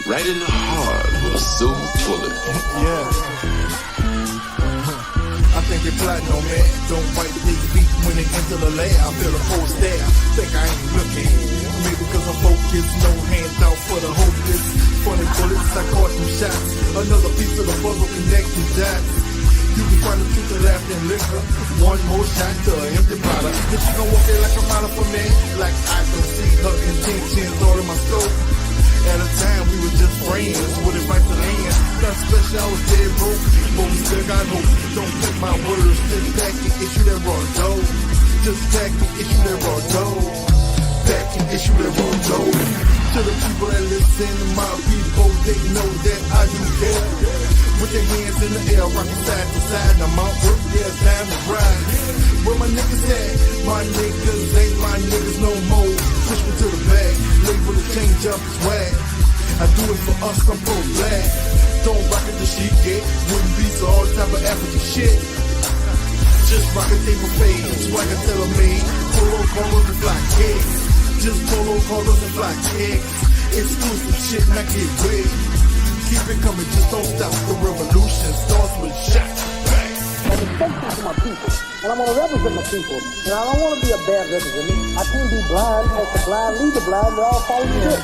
right in the heart with a silver bullet. Yeah. I think they plotting on me. Don't bite these feet when they enter the lab. I feel a full stare. Think I ain't looking. Maybe cause I'm focused. No hands out for the hopeless. Funny bullets, I caught some shots. Another piece of the puzzle connecting dots. You can find the truth of laughter and liquor. One more shot to an empty bottle. If she gon' walk it like a model for me, like I don't see her intentions all in my soul. At a time we were just friends with advice to land. Not special, I was dead broke, but we still got hope. Don't take my words, just back and issue that raw dough. Just back and issue that raw dough. Back and issue that raw dough. To the people that listen to my people, they know that I do care. With their hands in the air, rocking side to side. Now my work, yeah, it's time to ride. Where my niggas at? My niggas ain't my niggas no more. Push me to the back, label to change up his swag. I do it for us, I'm pro-black. Don't rock it the sheet get, wouldn't be so all type of African shit. Just rock a table fade, swag a tailor-made. Polo collars and fly kicks. Just polo collars and fly kicks. Exclusive shit, not get wig. Keep it coming, just don't stop. The revolution starts with shots. Bang. I'm respectful to my people, and I want to represent my people. And I don't want to be a bad representative. I can't be blind, because the blind lead the blind, they all follow you.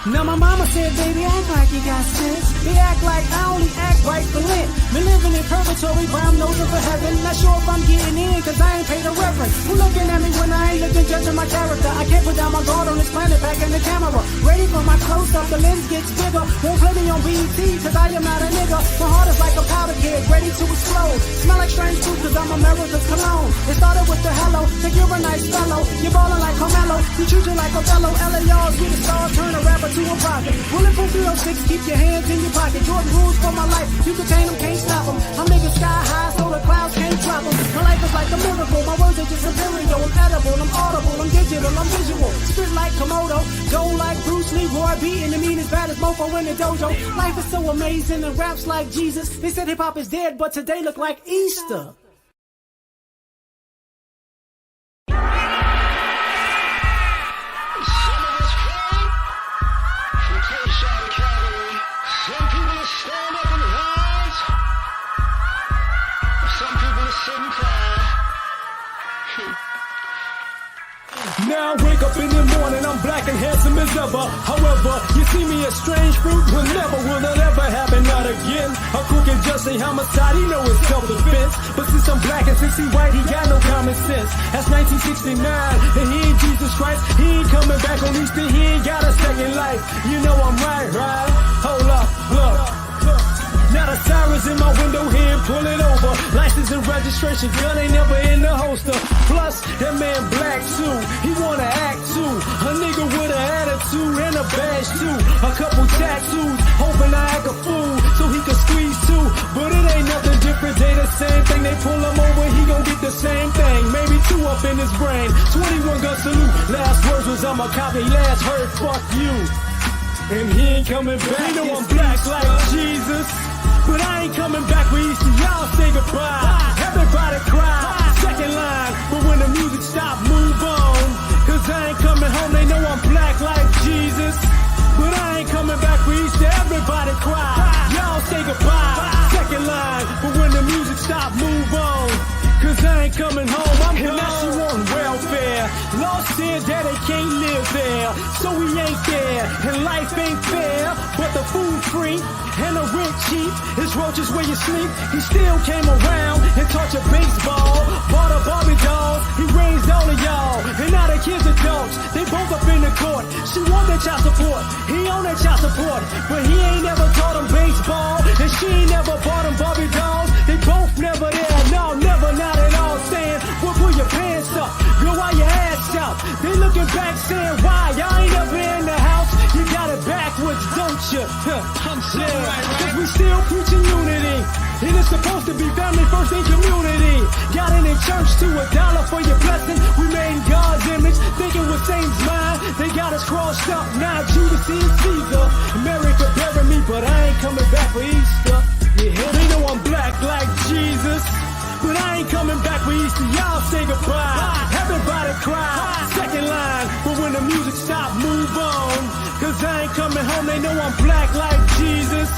Now my mama said, baby, act like you got sense. They act like I only act right for Lent. Been living in purgatory, but I'm nosing for heaven. Not sure if I'm getting in, cause I ain't paid a reverend. Who looking at me when I ain't looking, judging my character? I can't put down my guard on this planet, back in the camera. Ready for my close-up, the lens gets bigger. Won't play me on BET, cause I am not a nigga. My heart is like a powder keg, ready to explode. Smell like strange food, cause I'm America's cologne. It started with the hello, think you're a nice fellow. You're ballin' like Carmelo, you treat you like Othello. L.A.R. we the stars, turn a rapper to a prophet. Bulletproof 306, keep your hands in your pocket. Jordan rules for my life, you contain them, can't stop them. I'm nigga sky high, so the clouds can't drop them. My life is like a miracle, my words are just imperial. I'm edible, I'm audible, I'm digital, I'm visual. Spit like Komodo, go like Bruce Lee, Roy beating the mean as bad as mofo in the dojo. Life is so amazing and raps like Jesus. They said hip hop is dead, but today look like Easter. Now I wake up in the morning, I'm black and handsome as ever. However, you see me as strange fruit, will it ever happen, not again. A crook and just a homicide, he know it's self-defense. But since I'm black and since he white, he got no common sense. That's 1969, and he ain't Jesus Christ. He ain't coming back on Easter, he ain't got a second life. You know I'm right? Hold up, look. Now the sirens in my window here, pull it over. License and registration, gun ain't never in the holster. Plus, that man black too, he wanna act too. A nigga with an attitude and a badge too. A couple tattoos, hoping I act a fool so he can squeeze too. But it ain't nothing different, they the same thing. They pull him over, he gon' get the same thing. Maybe two up in his brain, 21 gun salute. Last words was I'm a copy, last heard fuck you. And he ain't coming back, you know I'm black like Jesus. But I ain't coming back for Easter, y'all say goodbye. Everybody cry, second line. But when the music stop, move on. Cause I ain't coming home, they know I'm black like Jesus. But I ain't coming back for Easter, everybody cry. Y'all say goodbye, second line. But when the music stop, move on. Cause I ain't coming home, I'm gone. And now she want welfare. Lost said that they can't live there, so we ain't there. And life ain't fair, but the food free and the rent cheap. His roaches where you sleep. He still came around and taught you baseball. Bought a Barbie doll, he raised all of y'all. And now the kids adults, they both up in the court. She want that child support, he on that child support. But he ain't never taught him baseball, and she ain't never bought him Barbie dolls. They both never there, no, never, not at all. Saying, well, pull your pants up, go while your ass out. They looking back saying, why, y'all ain't ever in the house? You got it backwards, don't you? Yeah, cause we still preaching unity. And it's supposed to be family first in community. Got in church to $1 for your blessing. We made in God's image, thinking we're Saint's mind. They got us crossed up, now Judas is Caesar. America bury me, but I ain't coming back for Easter. Yeah, they know I'm black like Jesus. But I ain't coming back for Easter, y'all say goodbye. Everybody cry, second line. But when the music stop, move on. Cause I ain't coming home, around, they know I'm black like Jesus.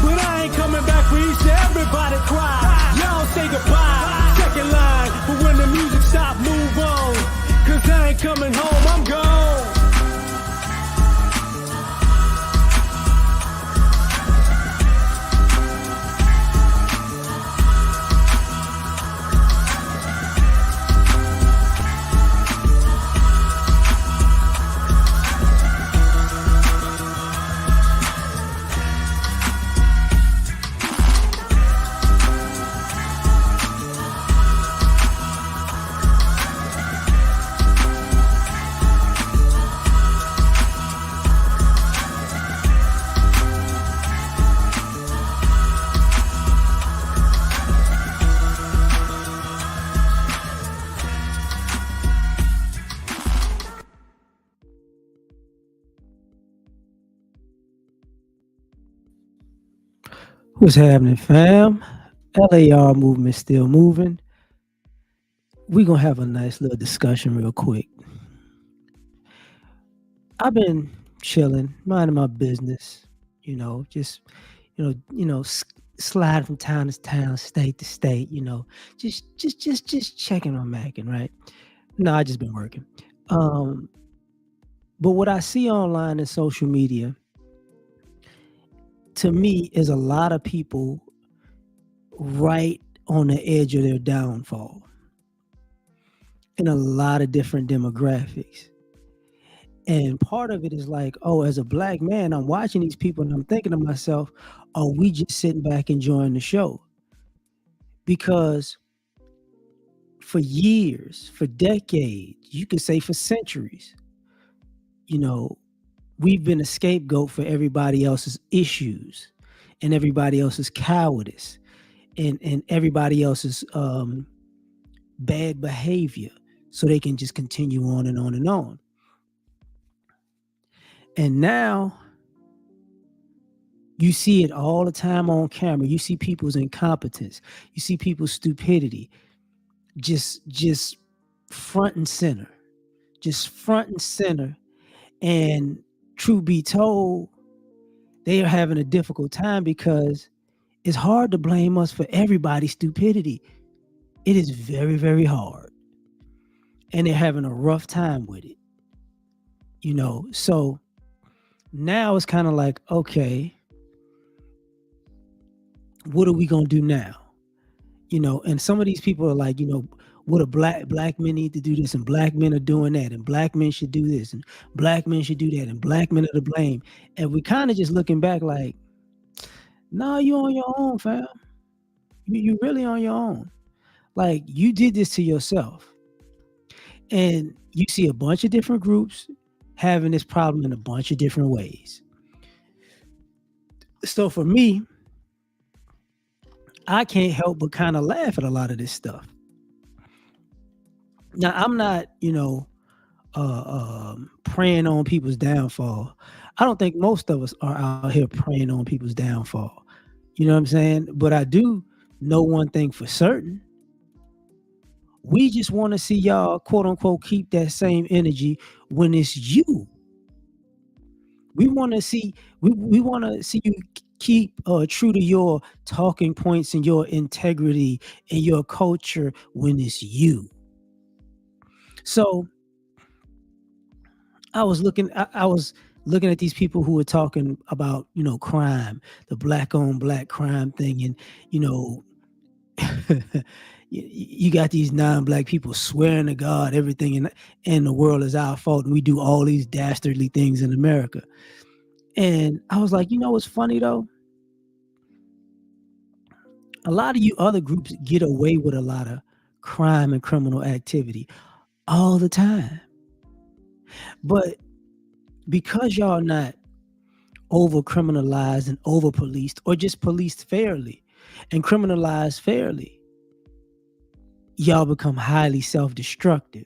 But I ain't coming back for each and everybody cry. Y'all say goodbye, second line. But when the music stop, move on. Cause I ain't coming home, I'm gone. What's happening, fam? LAR movement still moving. We gonna have a nice little discussion real quick. I've been chilling, minding my business. Just slide from town to town, state to state. Just checking on Mackin, right? No, I just been working. Um, but what I see online and social media, to me, is a lot of people right on the edge of their downfall in a lot of different demographics. And part of it is like, oh, as a black man, I'm watching these people and I'm thinking to myself, are we just sitting back enjoying the show? Because for years, for decades, you could say for centuries, you know, we've been a scapegoat for everybody else's issues and everybody else's cowardice and everybody else's bad behavior, so they can just continue on and on and on. And now you see it all the time on camera. You see people's incompetence. You see people's stupidity, just front and center, just front and center. And truth be told, they are having a difficult time because it's hard to blame us for everybody's stupidity. It is very, very hard. And they're having a rough time with it. So now it's kind of like, okay, what are we gonna do now? And some of these people are like, what a black men need to do this, and black men are doing that, and black men should do this, and black men should do that, and black men are to blame. And we kind of just looking back like, no, you on your own, fam. You really on your own. Like, you did this to yourself. And you see a bunch of different groups having this problem in a bunch of different ways. So for me, I can't help but kind of laugh at a lot of this stuff. Now, I'm not, praying on people's downfall. I don't think most of us are out here praying on people's downfall. You know what I'm saying? But I do know one thing for certain. We just want to see y'all, quote unquote, keep that same energy when it's you. We want to see we want to see you keep true to your talking points and your integrity and your culture when it's you. So I was looking at these people who were talking about, crime, the black on black crime thing, and you know, you got these non-black people swearing to God everything in the world is our fault, and we do all these dastardly things in America. And I was like, what's funny though? A lot of you other groups get away with a lot of crime and criminal activity all the time. But because y'all not over criminalized and over policed, or just policed fairly and criminalized fairly, y'all become highly self-destructive.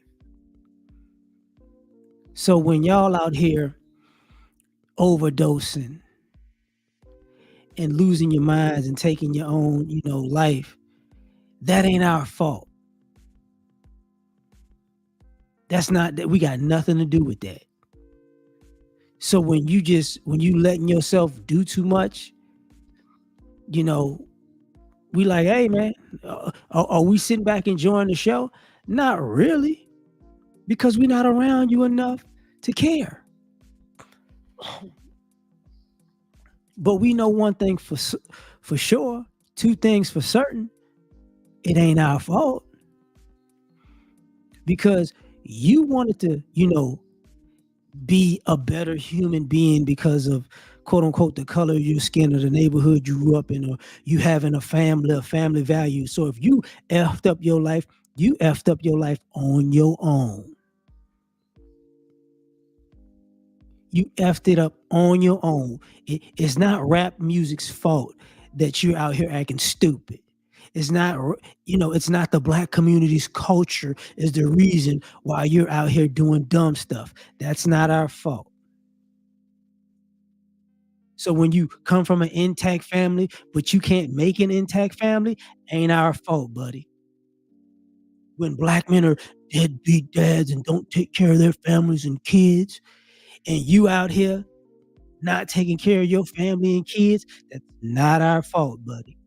So when y'all out here overdosing and losing your minds and taking your own, life, that ain't our fault. That's not that, we got nothing to do with that. So when you letting yourself do too much, you know, we like, hey man, are we sitting back enjoying the show? Not really, because we're not around you enough to care. But we know one thing for sure, two things for certain. It ain't our fault because you wanted to, be a better human being because of quote unquote the color of your skin or the neighborhood you grew up in or you having a family value. So if you effed up your life, you effed up your life on your own. You effed it up on your own. It's not rap music's fault that you're out here acting stupid. It's not, it's not the black community's culture is the reason why you're out here doing dumb stuff. That's not our fault. So when you come from an intact family, but you can't make an intact family, ain't our fault, buddy. When black men are deadbeat dads and don't take care of their families and kids, and you out here not taking care of your family and kids, that's not our fault, buddy.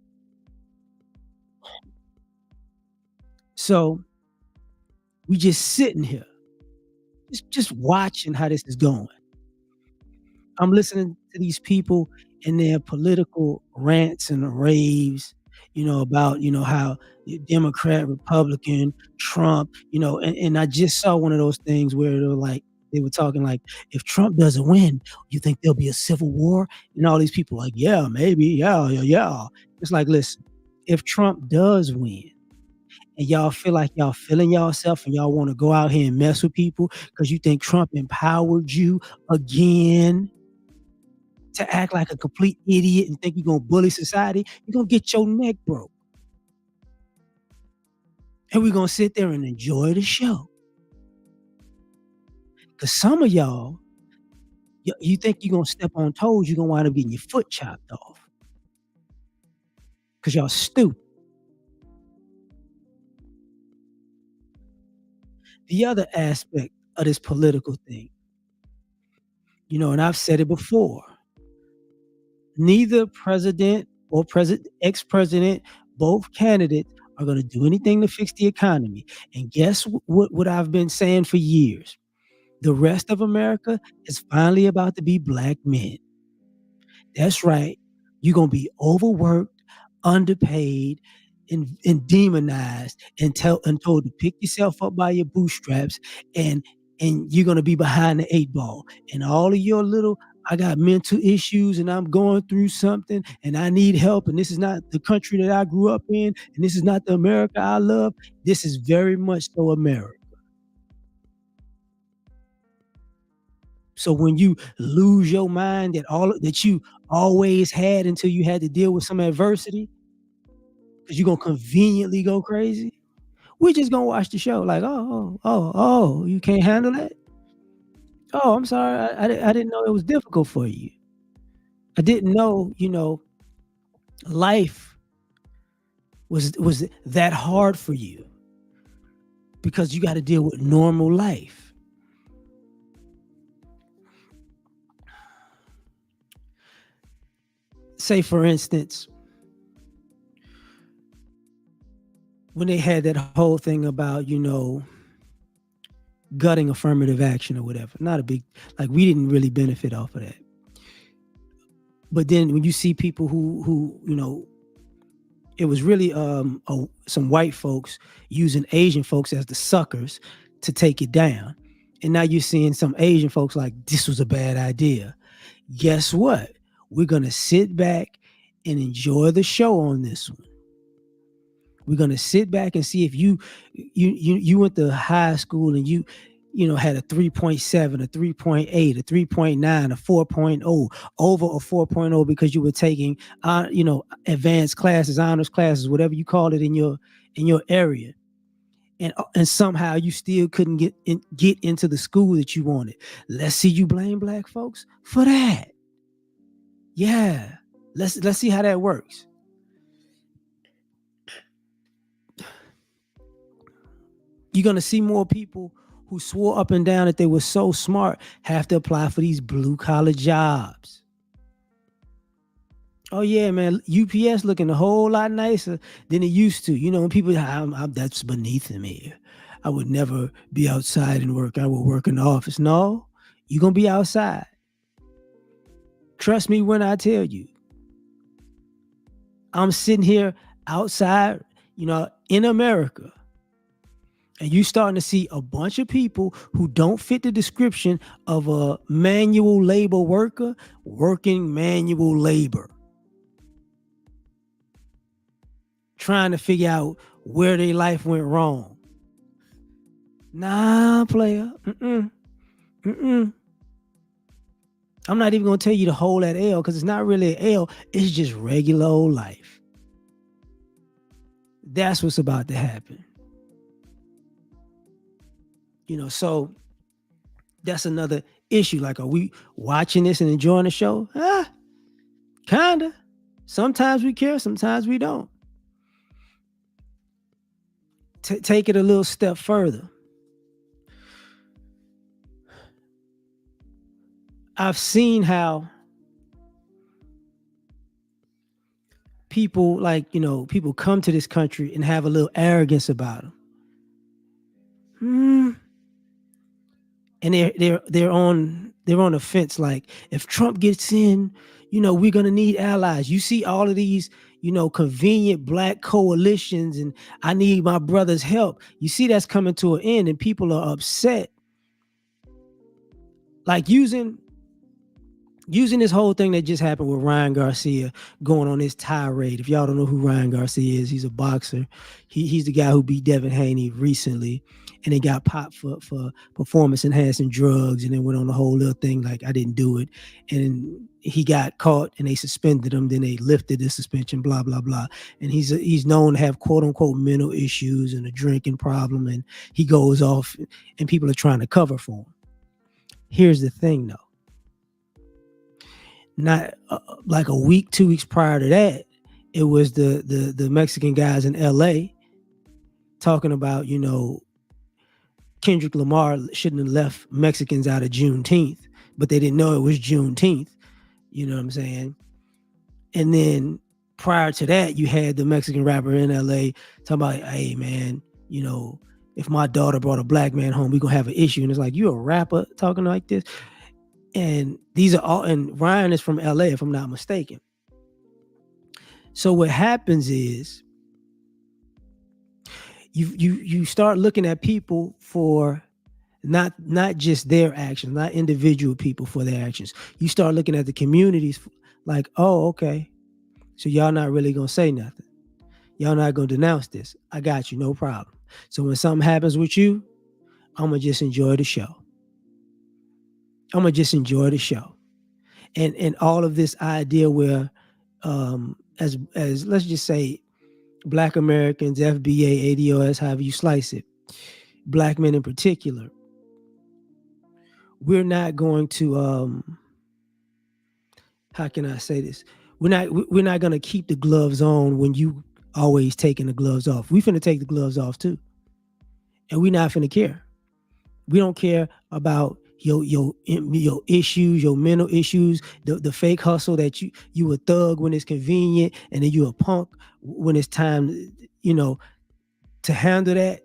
So we just sitting here, just watching how this is going. I'm listening to these people and their political rants and raves, about, how Democrat, Republican, Trump, and I just saw one of those things where they were talking like, if Trump doesn't win, you think there'll be a civil war? And all these people like, yeah, maybe, yeah, yeah, yeah. It's like, listen, if Trump does win, and y'all feel like y'all feeling yourself and y'all want to go out here and mess with people because you think Trump empowered you again to act like a complete idiot and think you're gonna bully society, you're gonna get your neck broke. And we're gonna sit there and enjoy the show. Cause some of y'all, you think you're gonna step on toes, you're gonna wind up getting your foot chopped off. Cause y'all stupid. The other aspect of this political thing, and I've said it before, neither president or ex-president, both candidates are going to do anything to fix the economy. And guess what I've been saying for years? The rest of America is finally about to be black men. That's right. You're gonna be overworked, underpaid, and demonized and told to pick yourself up by your bootstraps and you're gonna be behind the eight ball. And all of your little I got mental issues and I'm going through something and I need help and this is not the country that I grew up in and this is not the America I love. This is very much so America. So when you lose your mind that you always had until you had to deal with some adversity, because you're gonna conveniently go crazy, we're just gonna watch the show like, oh, you can't handle that. Oh, I'm sorry, I didn't know it was difficult for you. I didn't know, life was that hard for you because you got to deal with normal life. Say, for instance, when they had that whole thing about, gutting affirmative action or whatever, not a big, like we didn't really benefit off of that. But then when you see people who it was really some white folks using Asian folks as the suckers to take it down. And now you're seeing some Asian folks like, this was a bad idea. Guess what? We're going to sit back and enjoy the show on this one. We're going to sit back and see if you went to high school and you had a 3.7, a 3.8, a 3.9, a 4.0, over a 4.0 because you were taking advanced classes, honors classes, whatever you call it in your area. And somehow you still couldn't get into the school that you wanted. Let's see you blame black folks for that. Yeah. Let's see how that works. You're going to see more people who swore up and down that they were so smart have to apply for these blue collar jobs. Oh yeah, man. UPS looking a whole lot nicer than it used to. You know, when people, that's beneath me. I would never be outside and work. I would work in the office. No, you're gonna be outside. Trust me when I tell you. I'm sitting here outside, in America, and you starting to see a bunch of people who don't fit the description of a manual labor worker working manual labor, trying to figure out where their life went wrong. Nah, player. I'm not even going to tell you to hold that L, because it's not really an L. It's just regular old life. That's what's about to happen. So that's another issue. Like, are we watching this and enjoying the show? Kinda. Sometimes we care, sometimes we don't. Take it a little step further. I've seen how people people come to this country and have a little arrogance about them. And they're on the fence. Like, if Trump gets in, we're gonna need allies. You see all of these, convenient black coalitions, and I need my brother's help. You see that's coming to an end, and people are upset. Like using this whole thing that just happened with Ryan Garcia going on this tirade. If y'all don't know who Ryan Garcia is, he's a boxer. He's the guy who beat Devin Haney recently, and he got popped for performance enhancing drugs, and then went on the whole little thing like, I didn't do it. And he got caught and they suspended him. Then they lifted the suspension, blah, blah, blah. And he's known to have quote unquote mental issues and a drinking problem. And he goes off and people are trying to cover for him. Here's the thing though. Not like a week, 2 weeks prior to that, it was the Mexican guys in L.A. talking about, Kendrick Lamar shouldn't have left Mexicans out of Juneteenth, but they didn't know it was Juneteenth. You know what I'm saying? And then prior to that, you had the Mexican rapper in LA talking about, hey man, if my daughter brought a black man home, we're gonna have an issue. And it's like, you a rapper talking like this? And these are all, and Ryan is from LA, if I'm not mistaken. So what happens is you start looking at people for not just their actions, not individual people for their actions. You start looking at the communities like, oh, okay, so y'all not really gonna say nothing. Y'all not gonna denounce this. I got you, no problem. So when something happens with you, I'm gonna just enjoy the show. And all of this idea where as let's just say Black Americans, FBA, ADOS, however you slice it, Black men in particular, we're not going to how can I say this? We're not gonna keep the gloves on when you always taking the gloves off. We finna take the gloves off too. And we not finna care. We don't care about your issues, your mental issues, the fake hustle that you a thug when it's convenient, and then you a punk when it's time, to handle that.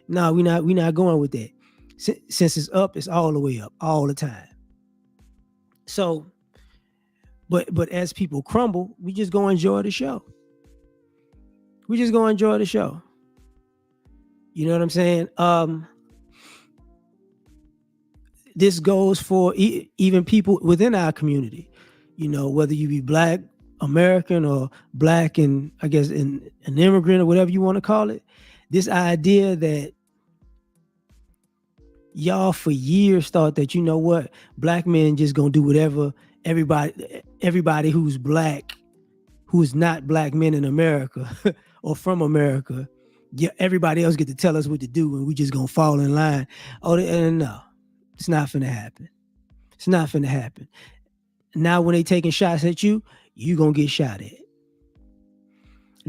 No, we not going with that. Since it's up, it's all the way up, all the time. So, but as people crumble, we just go enjoy the show. We just go enjoy the show. You know what I'm saying? This goes for even people within our community, whether you be Black American or Black and I guess an immigrant or whatever you want to call it. This idea that y'all for years thought that, what, Black men just gonna do whatever everybody who's Black, who's not Black men in America or from America, everybody else get to tell us what to do and we just gonna fall in line. No. It's not finna happen. It's not finna happen. Now when they taking shots at you, you gonna get shot at.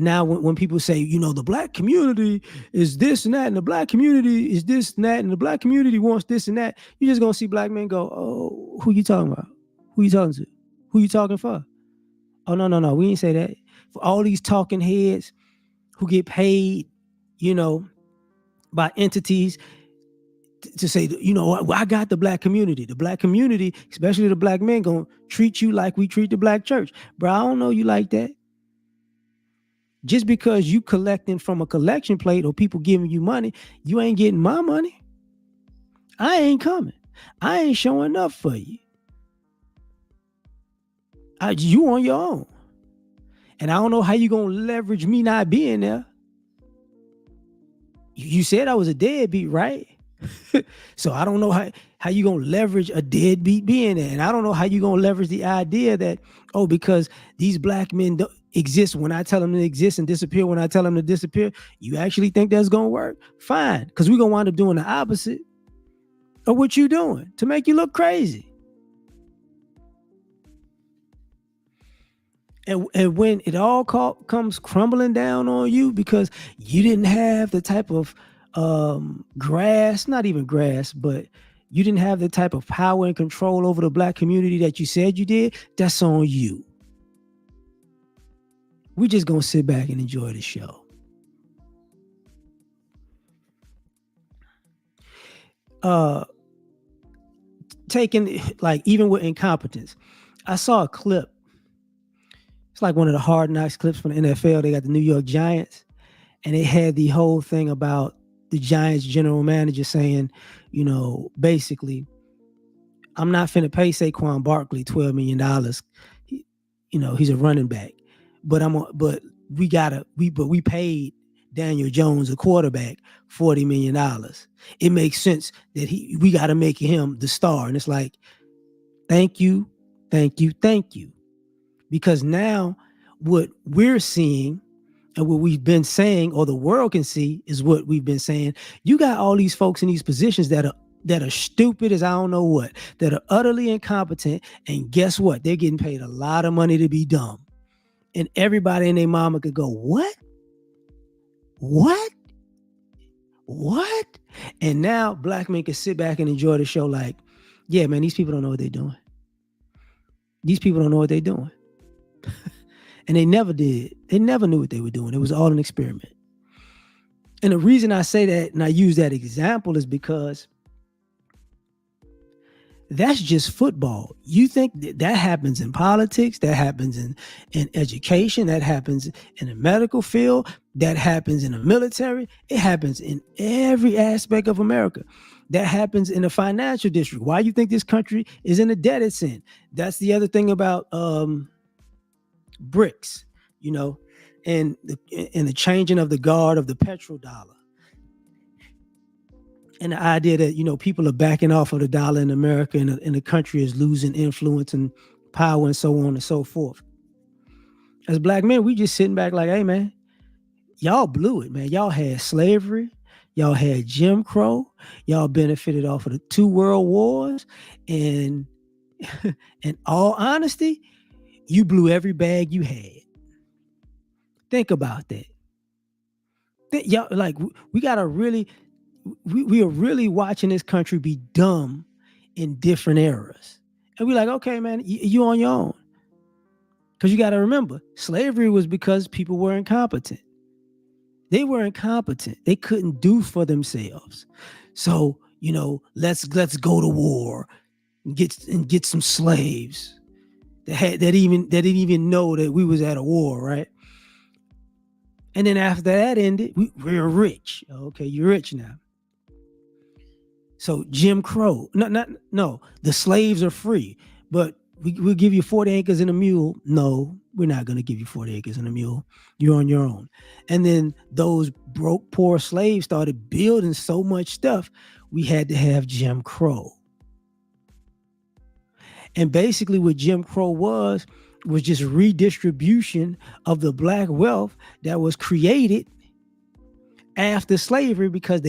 Now, when people say, the black community is this and that, and the black community is this and that, and the black community wants this and that, you're just gonna see black men go, "Oh, who you talking about? Who you talking to? Who you talking for?" Oh, no, we ain't say that. For all these talking heads who get paid, by entities to say, I got the black community. The black community, especially the black men, gonna treat you like we treat the black church. Bro, I don't know you like that. Just because you collecting from a collection plate or people giving you money, you ain't getting my money. I ain't coming. I ain't showing up for you. You on your own. And I don't know how you gonna leverage me not being there. You said I was a deadbeat, right? So I don't know how you gonna leverage a deadbeat being there. And I don't know how you gonna leverage the idea that, because these black men don't exist when I tell them to exist and disappear when I tell them to disappear. You actually think that's gonna work? Fine, because we're gonna wind up doing the opposite of what you doing to make you look crazy. And when it all comes crumbling down on you because you didn't have the type of not even grass, but you didn't have the type of power and control over the black community that you said you did, that's on you. We just gonna sit back and enjoy the show. Taking, like, even with incompetence, I saw a clip. It's like one of the Hard Knocks clips from the NFL. They got the New York Giants, and it had the whole thing about the Giants general manager saying, basically, I'm not finna pay Saquon Barkley $12 million. He's a running back, but we paid Daniel Jones, a quarterback, $40 million. It makes sense that we got to make him the star. And it's like, thank you. Because now what we're seeing and what we've been saying, or the world can see, is what we've been saying. You got all these folks in these positions that are stupid as I don't know what, that are utterly incompetent. And guess what? They're getting paid a lot of money to be dumb. And everybody and their mama could go, what? And now black men can sit back and enjoy the show like, yeah, man, these people don't know what they're doing. And they never did. They never knew what they were doing. It was all an experiment. And the reason I say that and I use that example is because that's just football. You think that happens in politics, that happens in education, that happens in the medical field, that happens in the military. It happens in every aspect of America. That happens in the financial district. Why you think this country is in a debt it's in? That's the other thing about BRICS, and the changing of the guard of the petrodollar. And the idea that, people are backing off of the dollar in America and the country is losing influence and power and so on and so forth. As black men, we just sitting back like, hey, man, y'all blew it, man. Y'all had slavery. Y'all had Jim Crow. Y'all benefited off of the 2 world wars. And in all honesty, you blew every bag you had. Think about that. Y'all, like, we got to really... We are really watching this country be dumb in different eras. And we're like, okay, man, you on your own. Because you got to remember, slavery was because people were incompetent. They were incompetent. They couldn't do for themselves. So, let's go to war and get some slaves that didn't even know that we was at a war, right? And then after that ended, we're rich. Okay, you're rich now. So Jim Crow, no, the slaves are free, but we'll give you 40 acres and a mule. No, we're not going to give you 40 acres and a mule. You're on your own. And then those broke, poor slaves started building so much stuff, we had to have Jim Crow. And basically what Jim Crow was just redistribution of the black wealth that was created after slavery because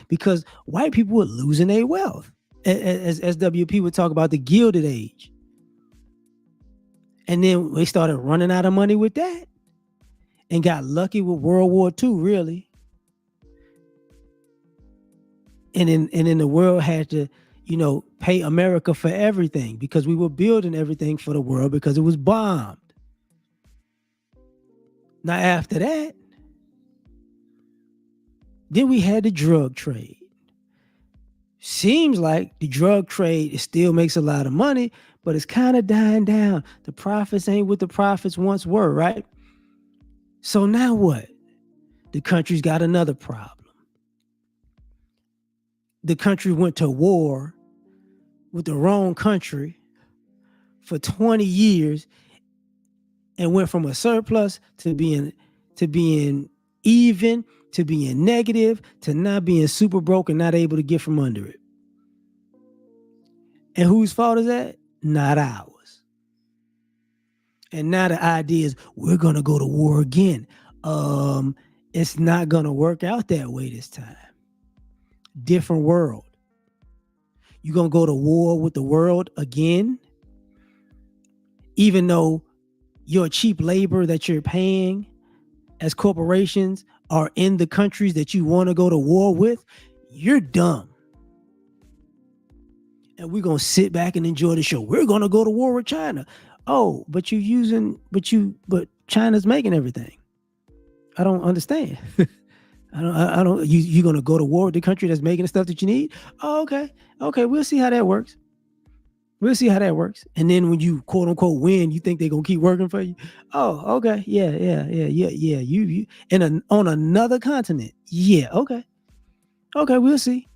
because white people were losing their wealth. As SWP would talk about the Gilded Age. And then they started running out of money with that. and got lucky with World War II, really. And then the world had to, pay America for everything because we were building everything for the world because it was bombed. Now after that, then we had the drug trade. Seems like the drug trade still makes a lot of money, but it's kind of dying down. The profits ain't what the profits once were, right? So now what? The country's got another problem. The country went to war with the wrong country for 20 years and went from a surplus to being even, to being negative, to not being super broke and not able to get from under it. And whose fault is that? Not ours. And now the idea is we're going to go to war again. It's not going to work out that way this time. Different world. You're going to go to war with the world again, even though your cheap labor that you're paying as corporations are in the countries that you want to go to war with. You're dumb. And we're going to sit back and enjoy the show. We're going to go to war with China. Oh, but China's making everything. I don't understand. You're going to go to war with the country that's making the stuff that you need? Oh, okay. Okay, we'll see how that works. And then when you quote unquote win, you think they're going to keep working for you? Oh, okay. Yeah. You on another continent. Yeah, okay. Okay, we'll see.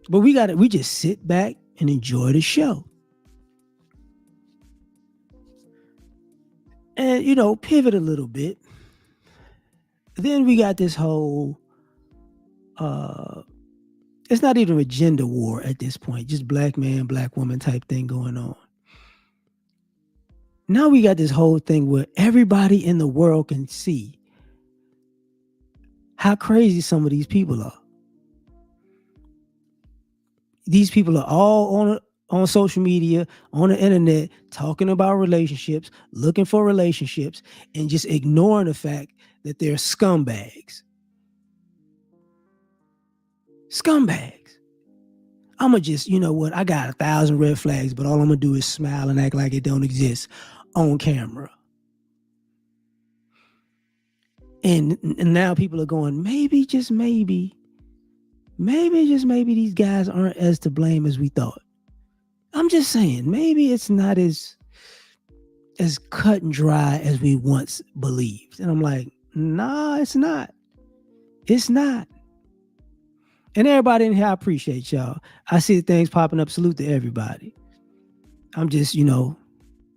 But we just sit back and enjoy the show. And, pivot a little bit. Then we got this whole, it's not even a gender war at this point, just black man, black woman type thing going on. Now we got this whole thing where everybody in the world can see how crazy some of these people are. These people are all on social media, on the internet, talking about relationships, looking for relationships, and just ignoring the fact that they're scumbags. I'ma just, you know what? I got 1,000 red flags, but all I'm gonna do is smile and act like it don't exist on camera. And now people are going, maybe these guys aren't as to blame as we thought. I'm just saying, maybe it's not as cut and dry as we once believed. And I'm like, nah, it's not. And everybody in here, I appreciate y'all. I see things popping up. Salute to everybody. I'm just,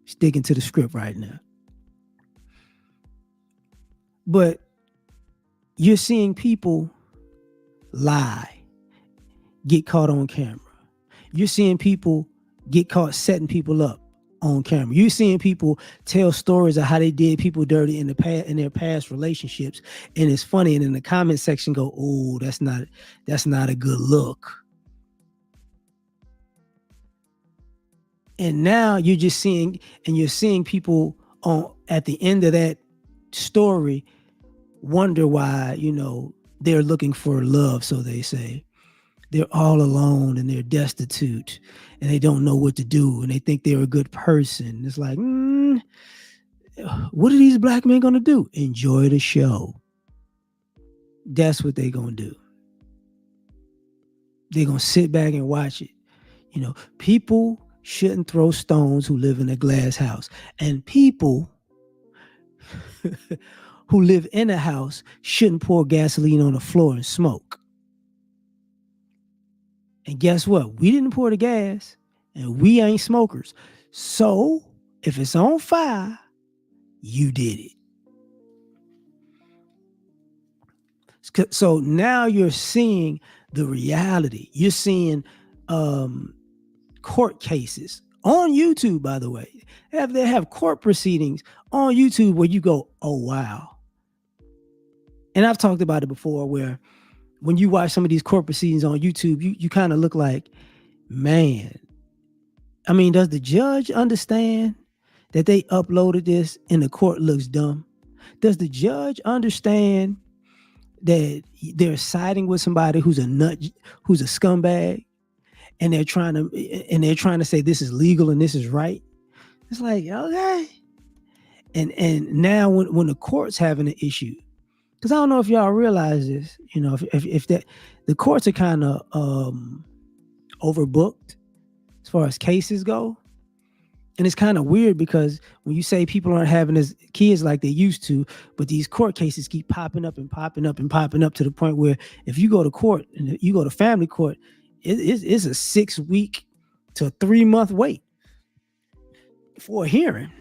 sticking to the script right now. But you're seeing people lie, get caught on camera. You're seeing people get caught setting people up on camera. You're seeing people tell stories of how they did people dirty in their past relationships, and it's funny. And in the comment section, go, "Oh, that's not a good look." And now you're seeing people at the end of that story wonder why they're looking for love. So they say they're all alone and they're destitute and they don't know what to do and they think they're a good person. It's like, what are these black men gonna do? Enjoy the show. That's what they're gonna do. They're gonna sit back and watch it. People shouldn't throw stones who live in a glass house, and people who live in a house shouldn't pour gasoline on the floor and smoke. And guess what? We didn't pour the gas, and we ain't smokers. So if it's on fire, you did it. So now you're seeing the reality. You're seeing court cases on YouTube, by the way. They have court proceedings on YouTube where you go, oh, wow. And I've talked about it before where when you watch some of these court proceedings on YouTube, you kind of look like, man, I mean, does the judge understand that they uploaded this and the court looks dumb? Does the judge understand that they're siding with somebody who's a nut, who's a scumbag, and they're trying to say this is legal and this is right? It's like, okay. And now when the court's having an issue, because I don't know if y'all realize this, if that the courts are kind of overbooked as far as cases go. And it's kind of weird because when you say people aren't having as kids like they used to, but these court cases keep popping up and popping up and popping up to the point where if you go to court and you go to family court, it's a 6-week to 3-month wait for a hearing.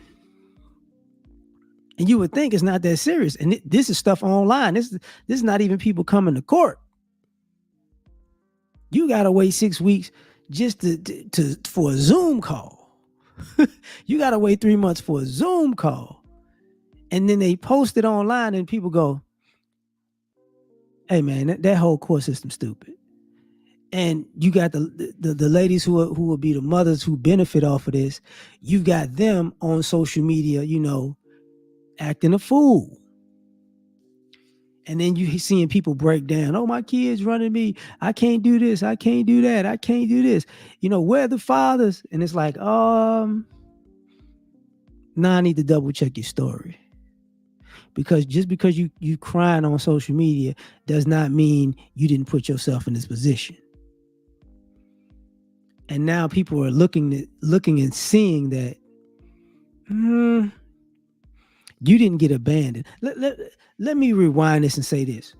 And you would think it's not that serious. And this is stuff online. This is not even people coming to court. You got to wait 6 weeks just for a Zoom call. You got to wait 3 months for a Zoom call. And then they post it online and people go, hey man, that whole court system's stupid. And you got the ladies who will be the mothers who benefit off of this. You got them on social media, acting a fool. And then you seeing people break down. Oh, my kid's running me. I can't do this. I can't do that. I can't do this. Where are the fathers? And it's like, now I need to double check your story. Because just because you crying on social media does not mean you didn't put yourself in this position. And now people are looking and seeing that you didn't get abandoned. Let me rewind this and say this.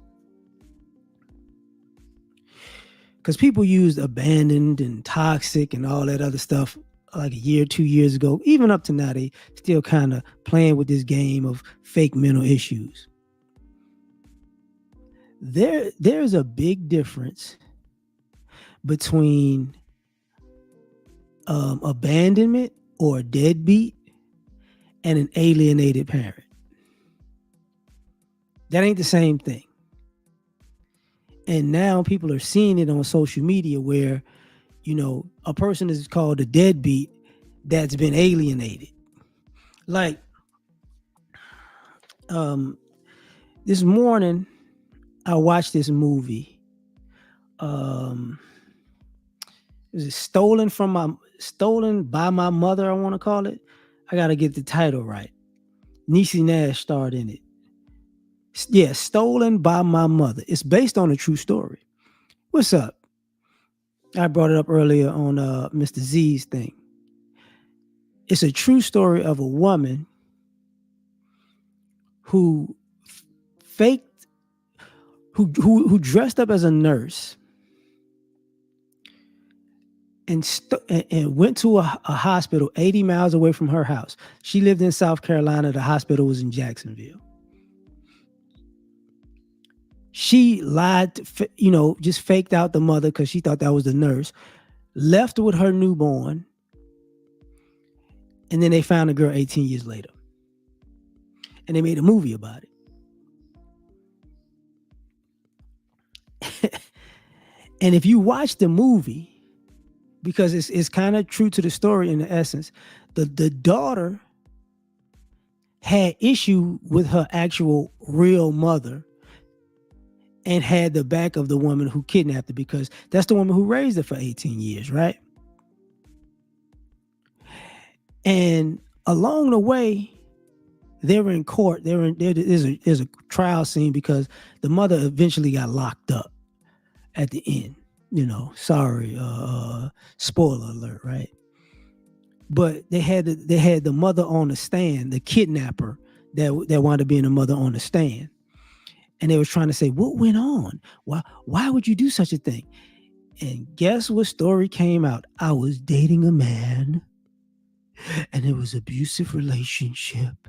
Because people used abandoned and toxic and all that other stuff like a year, 2 years ago. Even up to now, they still kind of playing with this game of fake mental issues. There's a big difference between abandonment or a deadbeat and an alienated parent. That ain't the same thing. And now people are seeing it on social media where, a person is called a deadbeat that's been alienated. Like, this morning, I watched this movie. It was stolen by my mother, I want to call it. I got to get the title right. Niecy Nash starred in it. Yeah, Stolen by My Mother. It's based on a true story. What's up? I brought it up earlier on Mr. Z's thing. It's a true story of a woman who who dressed up as a nurse and went to a hospital 80 miles away from her house. She lived in South Carolina. The hospital was in Jacksonville. She lied, just faked out the mother because she thought that was the nurse, left with her newborn, and then they found the girl 18 years later. And they made a movie about it. And if you watch the movie, because it's kind of true to the story in the essence, the daughter had issue with her actual real mother and had the back of the woman who kidnapped her, because that's the woman who raised her for 18 years, right? And along the way, they were in court. There's a trial scene because the mother eventually got locked up at the end. Sorry, spoiler alert, right? But they had the mother on the stand, the kidnapper that wound up being the mother on the stand. And they were trying to say, what went on? Why would you do such a thing? And guess what story came out? I was dating a man and it was an abusive relationship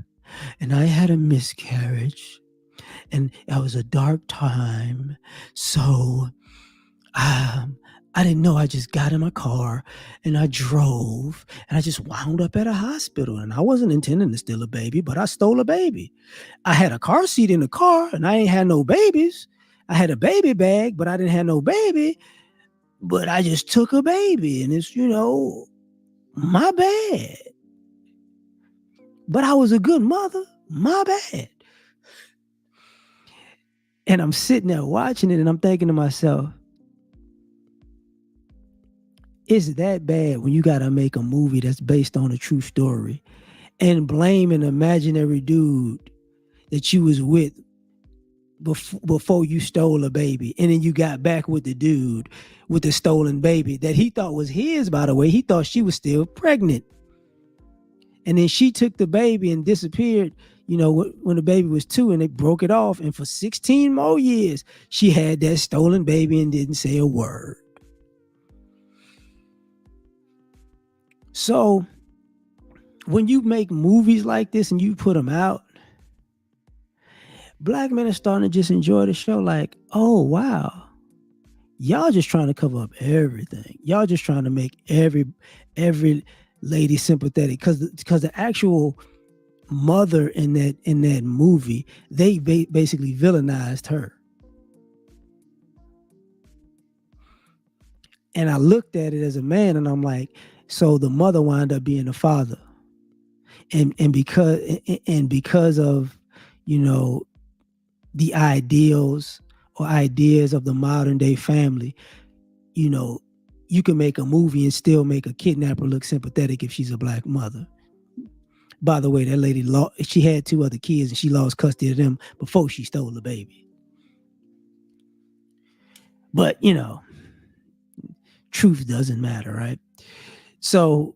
and I had a miscarriage and it was a dark time. So I didn't know. I just got in my car and I drove and I just wound up at a hospital, and I wasn't intending to steal a baby, but I stole a baby. I had a car seat in the car and I ain't had no babies. I had a baby bag, but I didn't have no baby, but I just took a baby and it's, my bad. but I was a good mother. My bad. And I'm sitting there watching it and I'm thinking to myself, is it that bad when you got to make a movie that's based on a true story and blame an imaginary dude that you was with before you stole a baby, and then you got back with the dude with the stolen baby that he thought was his, by the way. He thought she was still pregnant, and then she took the baby and disappeared, when the baby was 2, and they broke it off, and for 16 more years she had that stolen baby and didn't say a word. So when you make movies like this and you put them out, black men are starting to just enjoy the show like, oh, wow. Y'all just trying to cover up everything. Y'all just trying to make every lady sympathetic because the actual mother in that movie, they basically villainized her. And I looked at it as a man and I'm like, so the mother wound up being the father. And because of, the ideals or ideas of the modern day family, you can make a movie and still make a kidnapper look sympathetic if she's a black mother. By the way, that lady, she had 2 other kids and she lost custody of them before she stole the baby. But, truth doesn't matter, right? So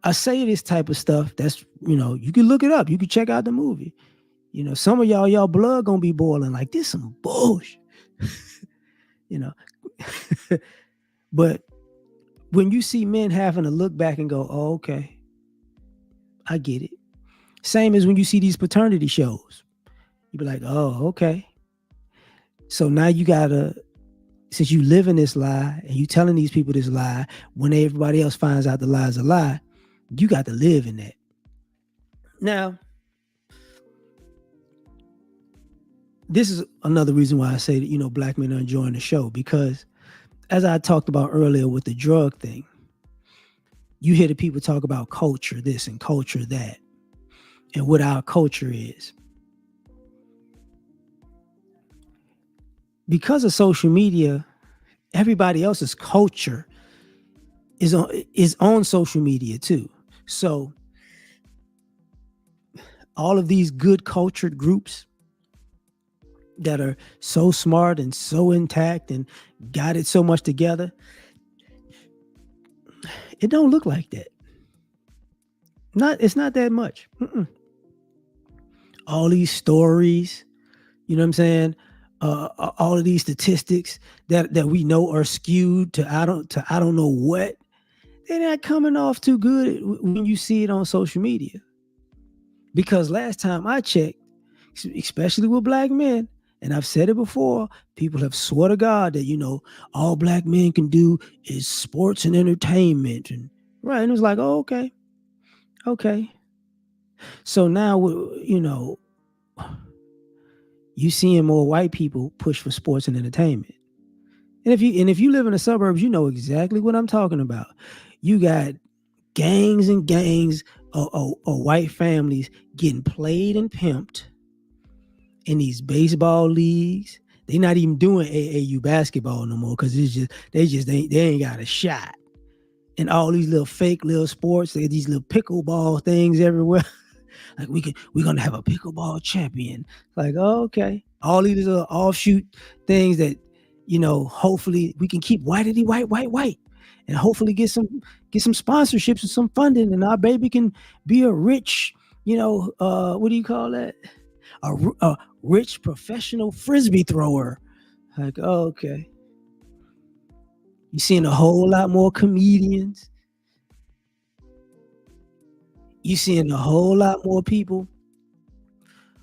I say this type of stuff. That's, you can look it up. You can check out the movie. Some of y'all blood gonna be boiling like this some bullshit. But when you see men having to look back and go, oh, okay, I get it. Same as when you see these paternity shows. You be like, oh, okay. So now you gotta, since you live in this lie and you telling these people this lie, when everybody else finds out the lie's a lie, you got to live in that. Now, this is another reason why I say that, black men are enjoying the show, because as I talked about earlier with the drug thing, you hear the people talk about culture this and culture that, and what our culture is. Because of social media, everybody else's culture is on social media too. So all of these good cultured groups that are so smart and so intact and got it so much together, it don't look like that. It's not that much. All these stories, you know what I'm saying? All of these statistics that we know are skewed to I don't know what, they're not coming off too good when you see it on social media. Because last time I checked, especially with black men, and I've said it before, people have swore to God that, all black men can do is sports and entertainment. And right. And it was like, oh, okay. Okay. So now, you seeing more white people push for sports and entertainment. And if you live in the suburbs, you know exactly what I'm talking about. You got gangs and gangs of white families getting played and pimped in these baseball leagues. They're not even doing AAU basketball no more because they ain't got a shot. And all these little fake little sports, these little pickleball things everywhere. Like we're gonna have a pickleball champion. Like, oh, okay. All these little offshoot things that, hopefully we can keep white, and hopefully get some sponsorships and some funding, and our baby can be a rich, what do you call that? A rich professional frisbee thrower. Like, oh, okay. You're seeing a whole lot more comedians. You're seeing a whole lot more people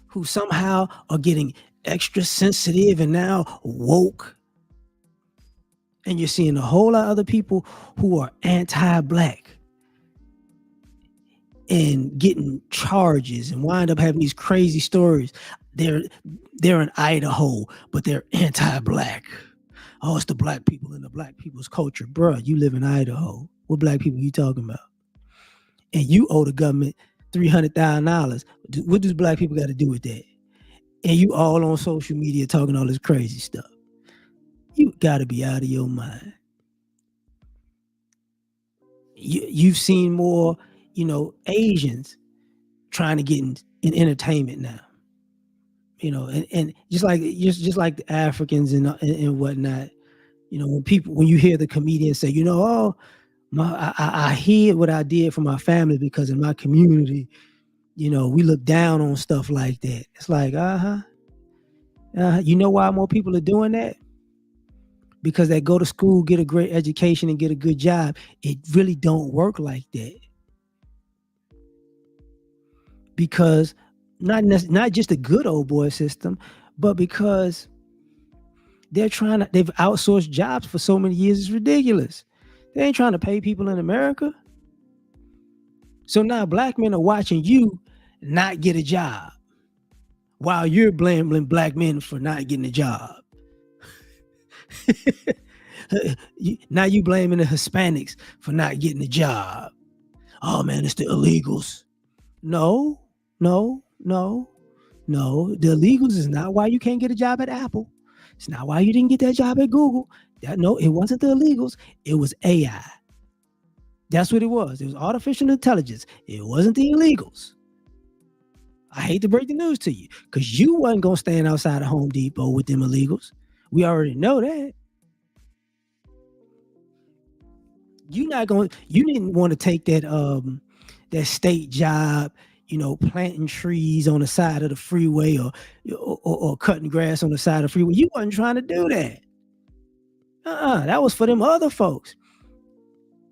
who somehow are getting extra sensitive and now woke. And you're seeing a whole lot of other people who are anti-black and getting charges and wind up having these crazy stories. They're in Idaho, but they're anti-black. Oh, it's the black people and the black people's culture. Bruh, you live in Idaho. What black people you talking about? And you owe the government $300,000. What does black people got to do with that? And you all on social media talking all this crazy stuff. You got to be out of your mind. You've seen more, Asians trying to get in entertainment now. And just like the Africans and whatnot. When you hear the comedians say, oh, I hid what I did for my family because in my community, we look down on stuff like that. It's like, you know why more people are doing that? Because they go to school, get a great education, and get a good job. It really don't work like that. Because not just a good old boy system, but because they've outsourced jobs for so many years. It's ridiculous. They ain't trying to pay people in America. So now black men are watching you not get a job while you're blaming black men for not getting a job. Now you blaming the Hispanics for not getting a job. Oh man, it's the illegals. No. The illegals is not why you can't get a job at Apple. It's not why you didn't get that job at Google. No, it wasn't the illegals. It was AI. That's what it was. It was artificial intelligence. It wasn't the illegals. I hate to break the news to you because you wasn't going to stand outside of Home Depot with them illegals. We already know that. You didn't want to take that state job, planting trees on the side of the freeway or cutting grass on the side of the freeway. You wasn't trying to do that. That was for them other folks.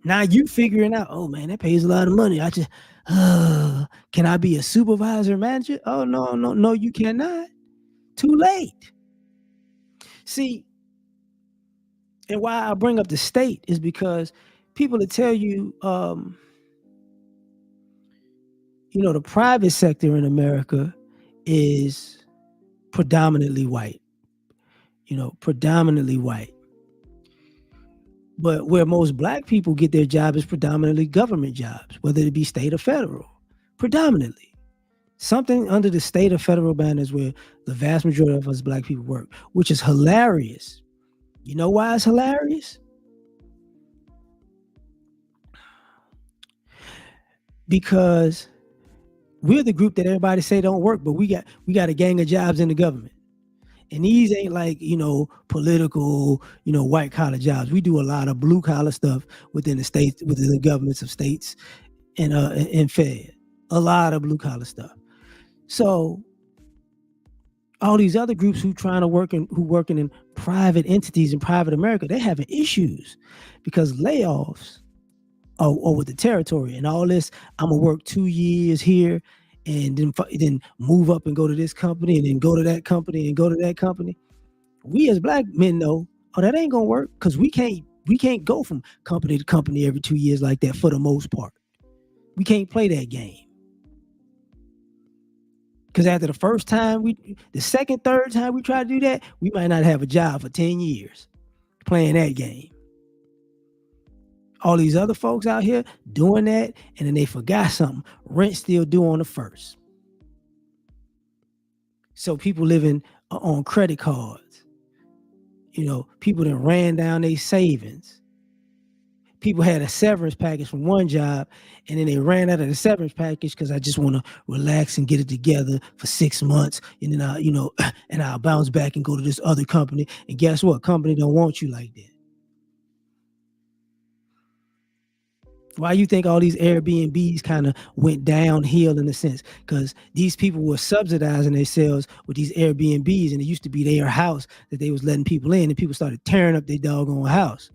Now you figuring out, oh man, that pays a lot of money. Can I be a supervisor, manager? Oh no, you cannot. Too late. See, and why I bring up the state is because people will tell you, the private sector in America is predominantly white. Predominantly white. But where most black people get their job is predominantly government jobs, whether it be state or federal. Predominantly. Something under the state or federal banner is where the vast majority of us black people work, which is hilarious. You know why it's hilarious? Because we're the group that everybody say don't work, but we got a gang of jobs in the government. And these ain't like, political, white collar jobs. We do a lot of blue collar stuff within the states, within the governments of states and Fed. A lot of blue collar stuff. So all these other groups who working in private entities in private America, they're having issues because layoffs are with the territory and all this. I'm gonna work 2 years here and then move up and go to this company and then go to that company and go to that company. We as black men know, that ain't gonna work because we can't go from company to company every 2 years like that for the most part. We can't play that game. Because after the first time, the second, third time we try to do that, we might not have a job for 10 years playing that game. All these other folks out here doing that, and then they forgot something. Rent still due on the first. So people living on credit cards. People that ran down their savings. People had a severance package from one job, and then they ran out of the severance package because I just want to relax and get it together for 6 months, and then and I'll bounce back and go to this other company. And guess what? Company don't want you like that. Why you think all these Airbnbs kind of went downhill in a sense? Because these people were subsidizing themselves with these Airbnbs, and it used to be their house that they was letting people in, and people started tearing up their doggone house.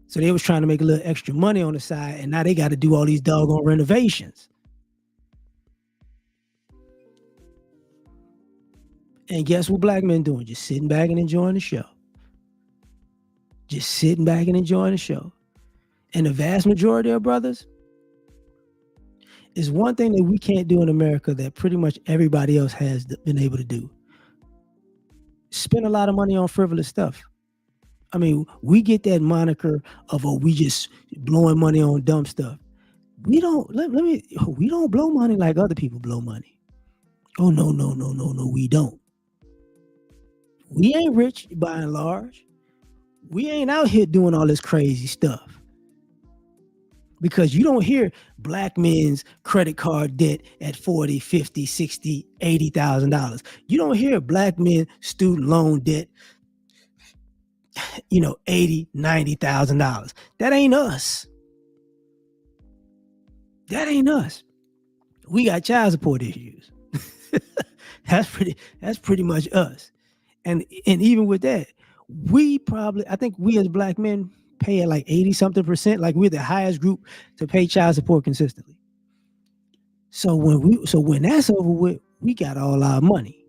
So they was trying to make a little extra money on the side, and now they got to do all these doggone renovations. And guess what black men doing? Just sitting back and enjoying the show. Just sitting back and enjoying the show. And the vast majority of brothers, is one thing that we can't do in America that pretty much everybody else has been able to do. Spend a lot of money on frivolous stuff. I mean, we get that moniker of, we just blowing money on dumb stuff. we don't blow money like other people blow money. Oh no, no, no, no, no, we don't. We ain't rich by and large. We ain't out here doing all this crazy stuff because you don't hear black men's credit card debt at 40, 50, 60, $80,000. You don't hear black men student loan debt, 80, $90,000. That ain't us. That ain't us. We got child support issues. That's pretty much us. And even with that, I think we as black men pay at like 80 something percent. Like we're the highest group to pay child support consistently. So when that's over with, we got all our money.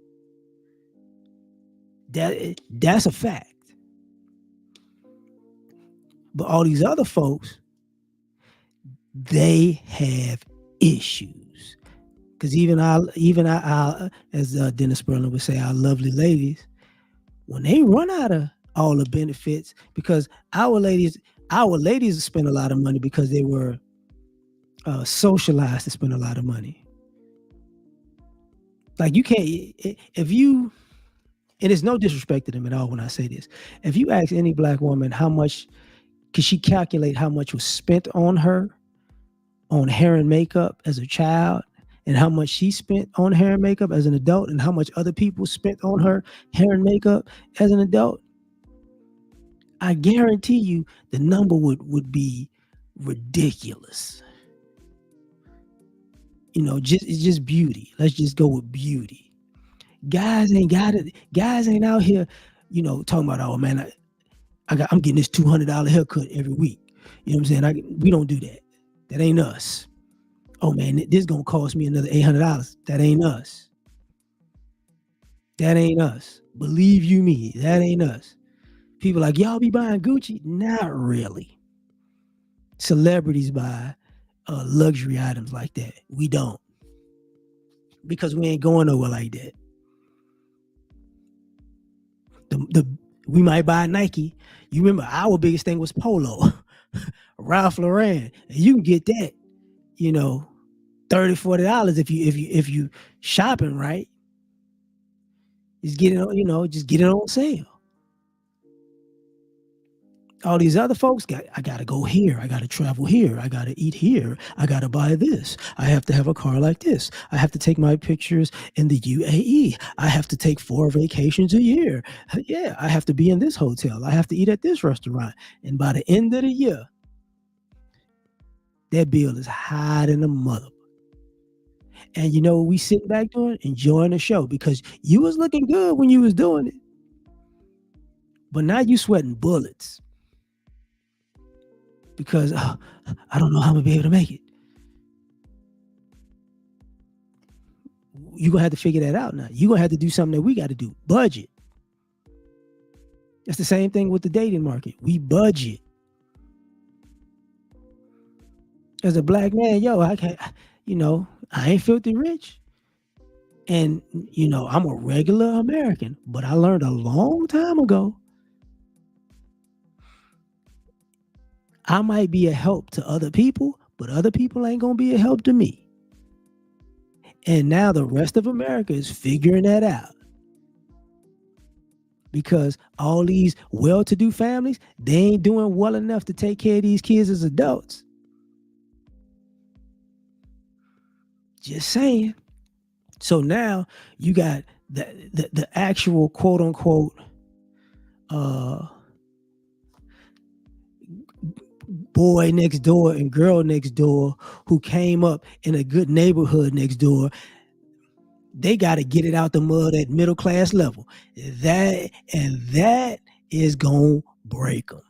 That's a fact. But all these other folks, they have issues. Because even our as Dennis Sperling would say, our lovely ladies, when they run out of all the benefits, because our ladies spend a lot of money because they were socialized to spend a lot of money. Like you can't if you and it's no disrespect to them at all when I say this. If you ask any black woman how much, could she calculate how much was spent on her on hair and makeup as a child, and how much she spent on hair and makeup as an adult, and how much other people spent on her hair and makeup as an adult, I guarantee you the number would be ridiculous. It's just beauty. Let's just go with beauty. Guys ain't got it. Guys ain't out here, talking about, oh man, I'm getting this $200 haircut every week. You know what I'm saying? We don't do that. That ain't us. Oh man, this gonna cost me another $800. That ain't us. That ain't us. Believe you me, that ain't us. People like, y'all be buying Gucci? Not really. Celebrities buy luxury items like that. We don't, because we ain't going nowhere like that. We might buy Nike. You remember our biggest thing was Polo, Ralph Lauren, and you can get that, $30, $40 if you shopping right. Just get it on sale. All these other folks I gotta go here, I gotta travel here, I gotta eat here, I gotta buy this, I have to have a car like this, I have to take my pictures in the UAE, I have to take 4 vacations a year, yeah, I have to be in this hotel, I have to eat at this restaurant, and by the end of the year, that bill is high in the mother. And you know what we sitting back doing? Enjoying the show, because you was looking good when you was doing it. But now you sweating bullets because I don't know how I'm gonna be able to make it. You're gonna have to figure that out now. You're gonna have to do something that we got to do. Budget. That's the same thing with the dating market. We budget. As a black man, I can't, I ain't filthy rich. And, I'm a regular American, but I learned a long time ago, I might be a help to other people, but other people ain't going to be a help to me. And now the rest of America is figuring that out. Because all these well-to-do families, they ain't doing well enough to take care of these kids as adults. Just saying. So now you got the actual quote unquote boy next door and girl next door who came up in a good neighborhood next door. They got to get it out the mud at middle class level. That is gonna break them.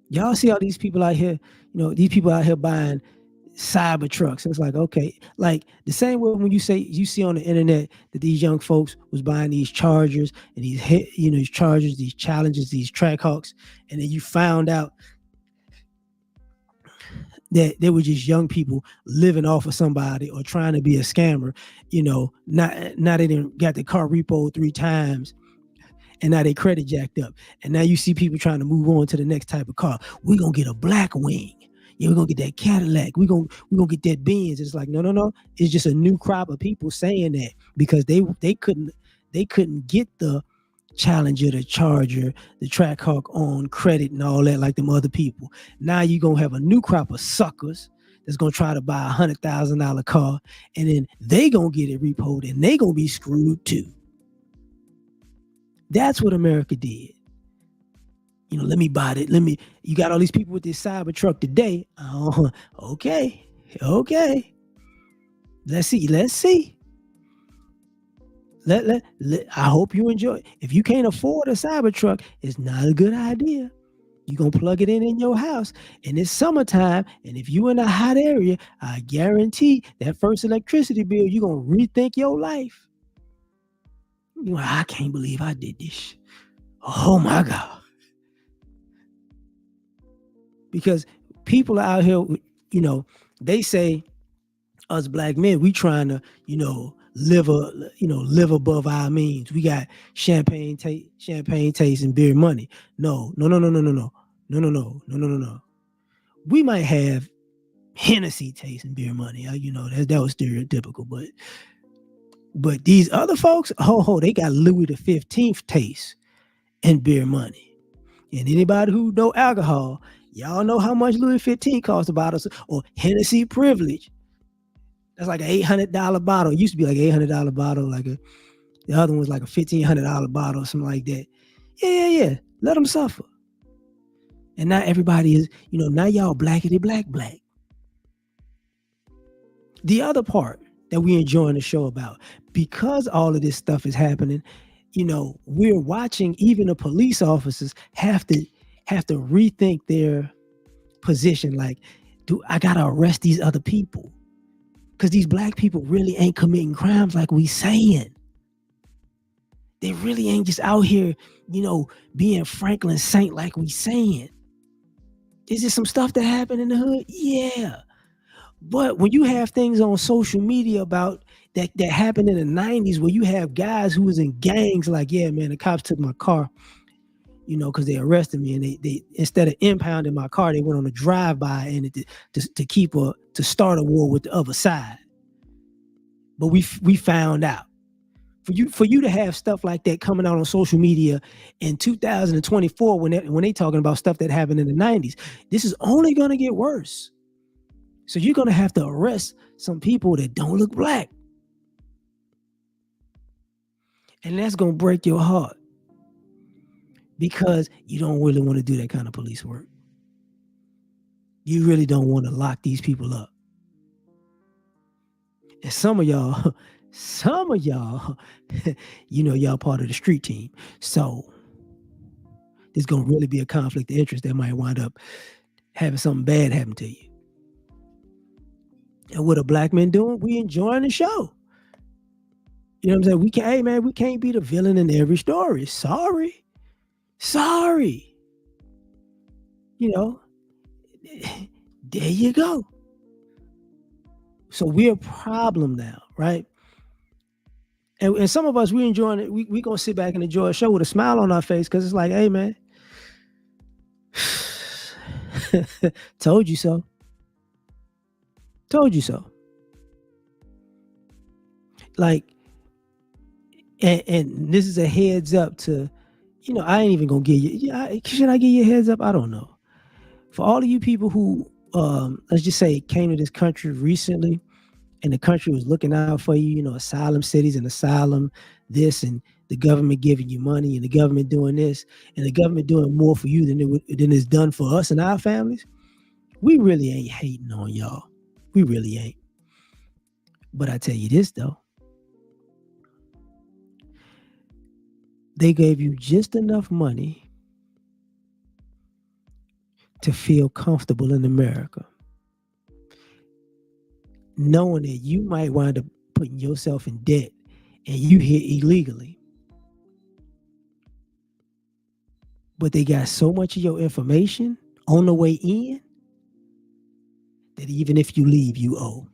Y'all see all these people out here, these people out here buying cyber trucks. It's like, okay, like the same way when you see on the internet that these young folks was buying these Chargers and these Chargers, these Challengers, these Trackhawks, and then you found out that they were just young people living off of somebody or trying to be a scammer, not they didn't got the car repoed 3 times And now they credit jacked up. And now you see people trying to move on to the next type of car. We're gonna get a black wing. Yeah, we're gonna get that Cadillac. We're gonna get that Benz. It's like, no, no, no. It's just a new crop of people saying that because they couldn't get the Challenger, the Charger, the Trackhawk on credit and all that like them other people. Now you're gonna have a new crop of suckers that's gonna try to buy $100,000 car, and then they gonna get it repoed and they gonna be screwed too. That's what America did. Let me buy it. You got all these people with this Cybertruck today. Oh, okay. Okay. Let's see. Let's see. I hope you enjoy. If you can't afford a Cybertruck, it's not a good idea. You're going to plug it in your house. And it's summertime. And if you in a hot area, I guarantee that first electricity bill, you're going to rethink your life. I can't believe I did this. Oh, my God. Because people out here, they say us black men, we trying to, live above our means. We got champagne taste and beer money. No. We might have Hennessy taste and beer money. That was stereotypical, but these other folks, they got Louis the 15th taste and beer money. And anybody who know alcohol, y'all know how much Louis 15 costs a bottle, or Hennessy Privilege. That's like an $800 bottle. It used to be like an $800 bottle. The other one was like a $1,500 bottle or something like that. Yeah. Let them suffer. And now everybody is, now y'all blackity black. The other part that we enjoying the show about, because all of this stuff is happening, we're watching even the police officers have to rethink their position. Like, do I gotta arrest these other people? Because these black people really ain't committing crimes like we saying. They really ain't just out here, being Franklin Saint like we saying. Is there some stuff that happened in the hood? Yeah. But when you have things on social media about that happened in the 90s, where you have guys who was in gangs like, yeah, man, the cops took my car, because they arrested me, and they instead of impounding my car, they went on a drive-by and to start a war with the other side. But we found out. For you to have stuff like that coming out on social media in 2024 when they talking about stuff that happened in the 90s, this is only going to get worse. So you're going to have to arrest some people that don't look black. And that's going to break your heart, because you don't really want to do that kind of police work. You really don't want to lock these people up. And some of y'all, y'all part of the street team. So there's going to really be a conflict of interest that might wind up having something bad happen to you. And what are black men doing? We enjoying the show. You know what I'm saying? We can't be the villain in every story. Sorry. There you go. So we're a problem now, right? And some of us, we enjoying it. We gonna sit back and enjoy a show with a smile on our face, because it's like, hey man, told you so. Like, and this is a heads up to, I ain't even gonna give you. Should I give you a heads up? I don't know. For all of you people who, let's just say, came to this country recently, and the country was looking out for you, asylum cities and asylum this, and the government giving you money, and the government doing this, and the government doing more for you than it's done for us and our families. We really ain't hating on y'all. We really ain't. But I tell you this though. They gave you just enough money to feel comfortable in America, knowing that you might wind up putting yourself in debt and you here illegally. But they got so much of your information on the way in that even if you leave, you owe.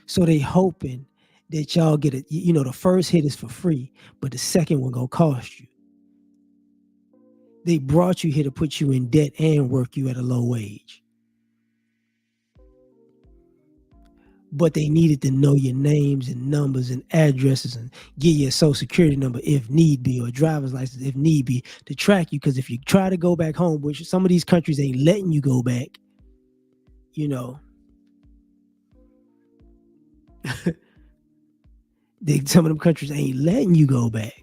So they hoping that y'all get it. The first hit is for free, but the second one gonna cost you. They brought you here to put you in debt and work you at a low wage. But they needed to know your names and numbers and addresses and get your social security number if need be, or a driver's license if need be, to track you. Because if you try to go back home, which some of these countries ain't letting you go back, some of them countries ain't letting you go back.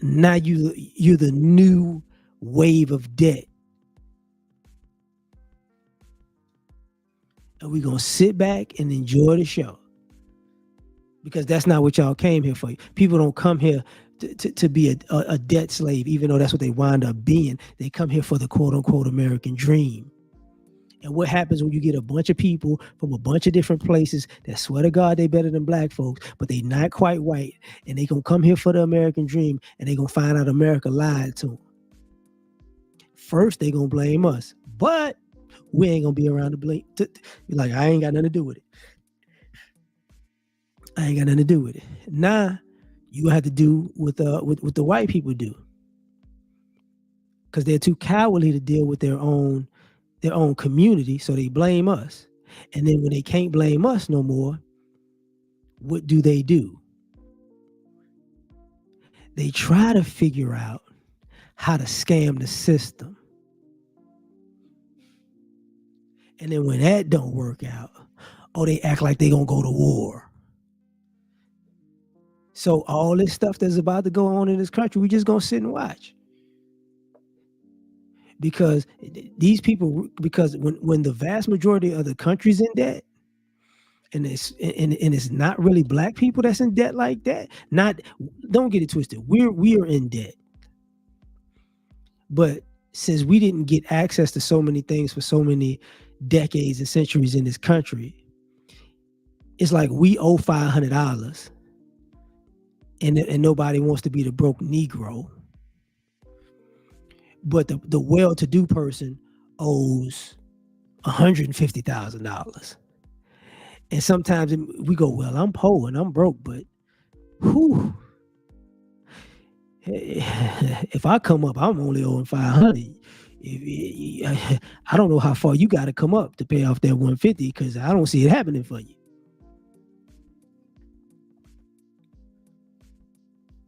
Now you're the new wave of debt. And we're going to sit back and enjoy the show. Because that's not what y'all came here for. People don't come here to be a debt slave, even though that's what they wind up being. They come here for the quote-unquote American dream. And what happens when you get a bunch of people from a bunch of different places that swear to God they better than black folks, but they not quite white, and they going to come here for the American dream, and they going to find out America lied to them. First, they going to blame us. But we ain't gonna be around to blame. Like, I ain't got nothing to do with it. I ain't got nothing to do with it. Nah, you gonna have to do what the white people do, because they're too cowardly to deal with their own community, so they blame us. And then when they can't blame us no more, what do? They try to figure out how to scam the system. And then when that don't work out, they act like they gonna go to war. So all this stuff that's about to go on in this country, we just gonna sit and watch. Because these people, when the vast majority of the country's in debt, and it's not really black people that's in debt like that. Don't get it twisted. We are in debt. But since we didn't get access to so many things for so many decades and centuries in this country, it's like we owe $500, and nobody wants to be the broke Negro. But the well-to-do person owes $150,000, and sometimes we go, well, I'm poor and I'm broke, but whew, if I come up, I'm only owing $500. I don't know how far you got to come up to pay off that $150, because I don't see it happening for you.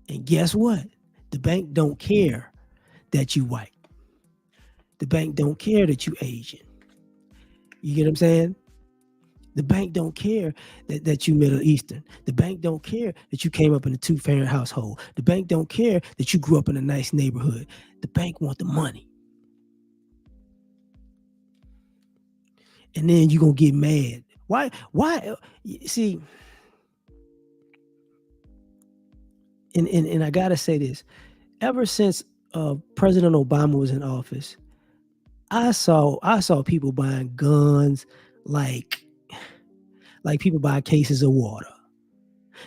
And guess what? The bank don't care that you white. The bank don't care that you Asian. You get what I'm saying? The bank don't care that you Middle Eastern. The bank don't care that you came up in a 2-parent household. The bank don't care that you grew up in a nice neighborhood. The bank want the money. And then you're going to get mad. Why? See, and I got to say this. Ever since President Obama was in office, I saw people buying guns like people buy cases of water.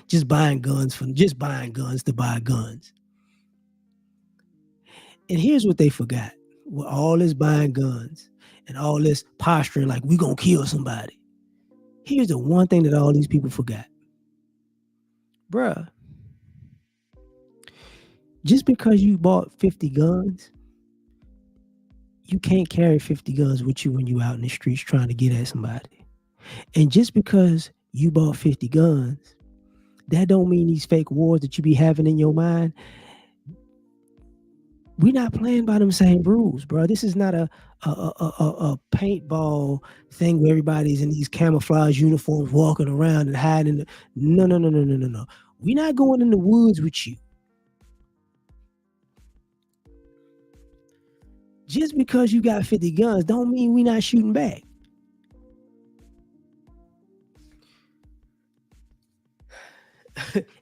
Just buying guns to buy guns. And here's what they forgot. With all this buying guns and all this posturing like we gonna kill somebody. Here's the one thing that all these people forgot. Bruh, just because you bought 50 guns, you can't carry 50 guns with you when you out in the streets trying to get at somebody. And just because you bought 50 guns, that don't mean these fake wars that you be having in your mind. We're not playing by them same rules, bro. This is not a paintball thing where everybody's in these camouflage uniforms walking around and hiding. No. We're not going in the woods with you. Just because you got 50 guns don't mean we're not shooting back.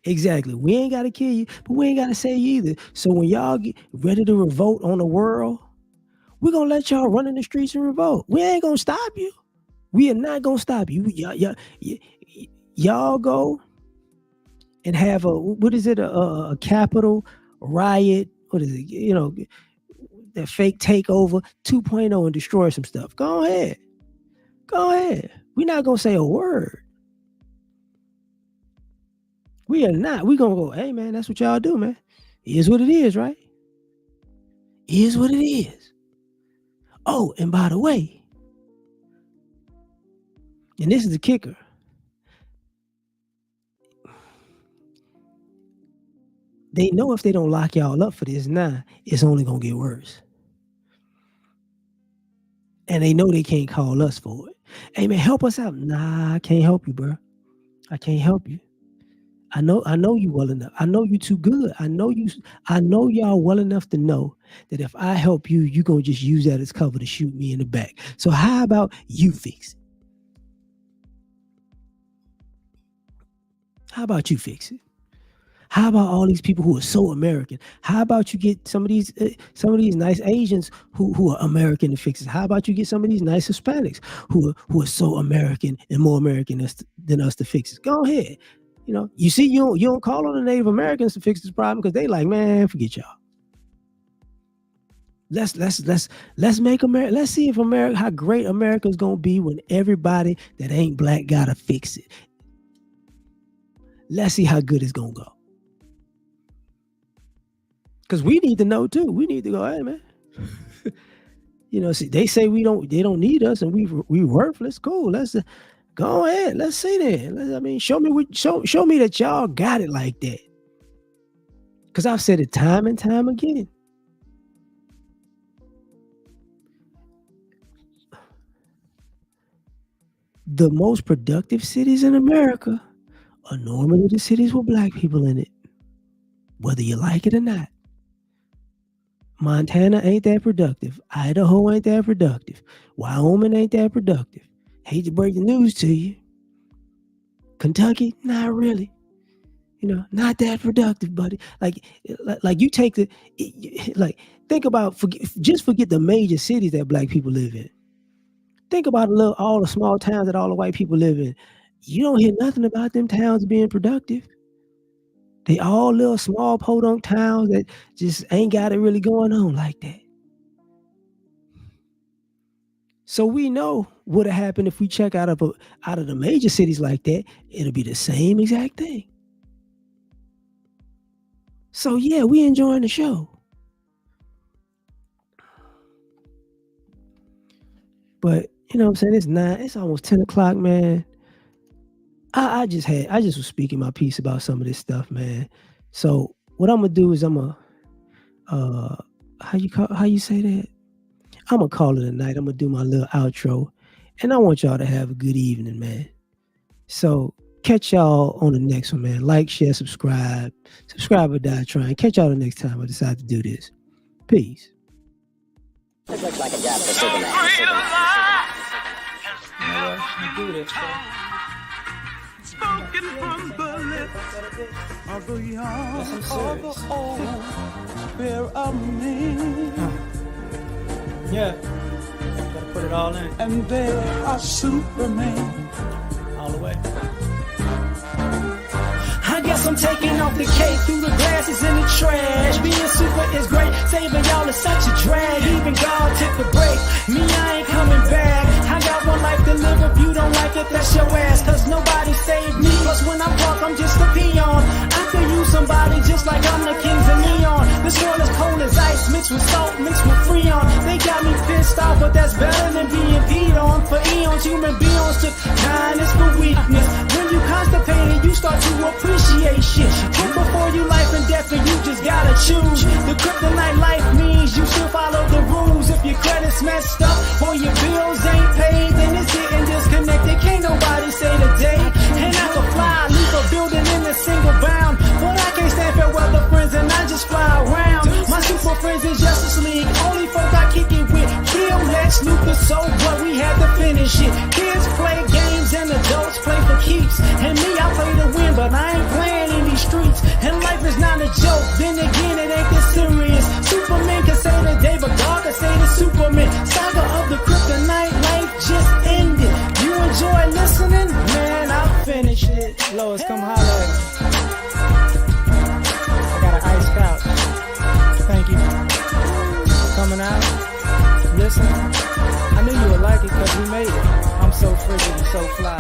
Exactly. We ain't got to kill you, but we ain't got to save you either. So when y'all get ready to revolt on the world, we're going to let y'all run in the streets and revolt. We ain't going to stop you. We are not going to stop you. Y'all go and have a Capitol riot. What is it? That fake takeover 2.0 and destroy some stuff. Go ahead. We're not going to say a word. We are not. We gonna go, hey man, that's what y'all do, man. It is what it is, right? It is what it is. Oh, and by the way, and this is the kicker. They know if they don't lock y'all up for this now, it's only gonna get worse. And they know they can't call us for it. Hey man, help us out. Nah, I can't help you, bro. I can't help you. I know you well enough. I know you too good. I know y'all well enough to know that if I help you, you're gonna just use that as cover to shoot me in the back. So how about you fix it? How about you fix it? How about all these people who are so American? How about you get some of these nice Asians who are American to fix it? How about you get some of these nice Hispanics who are so American and more American than us to fix it? Go ahead. You know, you see, you don't call on the Native Americans to fix this problem because they like, man, forget y'all. Let's make America. Let's see if America, how great America's gonna be when everybody that ain't black gotta fix it. Let's see how good it's gonna go. Because we need to know too. We need to go, hey man. You know, see, they say they don't need us and we worthless. Cool. Let's go ahead. Let's see that. Show me that y'all got it like that. Because I've said it time and time again. The most productive cities in America are normally the cities with black people in it, whether you like it or not. Montana ain't that productive. Idaho ain't that productive. Wyoming ain't that productive. Hate to break the news to you. Kentucky, not really. You know, not that productive, buddy. Like you take think about, forget the major cities that black people live in. Think about all the small towns that all the white people live in. You don't hear nothing about them towns being productive. They all little small podunk towns that just ain't got it really going on like that. So we know what'll happen if we check out of the major cities like that. It'll be the same exact thing. So yeah, we enjoying the show. But you know what I'm saying? It's almost 10 o'clock, man. I just was speaking my piece about some of this stuff, man. So what I'm gonna do is I'm gonna how you say that? I'm gonna call it a night. I'm gonna do my little outro, and I want y'all to have a good evening, man. So catch y'all on the next one, man. Like, share, subscribe or die trying. Catch y'all the next time I decide to do this. Peace. It looks like a job for Superman. Do this, Spoken from the lips of the young or the old, fear of me. Yeah, gotta put it all in. And they are Superman. All the way. I guess I'm taking off the cake through the glasses in the trash. Being super is great, saving y'all is such a drag. Even God took a break, me I ain't coming back. I got one life to live, if you don't like it, that's your ass. Cause nobody saved me, plus when I walk I'm just a peon. I could use somebody just like I'm the kings of neon. This world is cold as ice, mixed with salt, mixed with freon. They got me pissed off, but that's better than being peed on. For eons, human beings took kindness for weakness. When you constipated, you start to appreciate shit. Quick before you life and death, and you just gotta choose. The kryptonite life means you should follow the rules. If your credit's messed up or your bills ain't paid, then it's getting disconnected. Can't nobody say the day. And I can fly, leave a building in a single bound, but I can't stand farewell to friends and I just fly around. My super friends in Justice League, only folk I kick it with. Kill Lex Luthor, so what, we had to finish it. Kids play games and adults play for keeps. And me, I play to win, but I ain't playing in these streets. And life is not a joke, then again it ain't this serious. Superman can say the day, but God can say the Superman. Saga of the kryptonite, life just ended. You enjoy listening? Man, I'll finish it. Lois, come holler at me. I got an iced couch. Thank you for coming out, listening. I knew you would like it because we made it. I'm so frigid and so fly.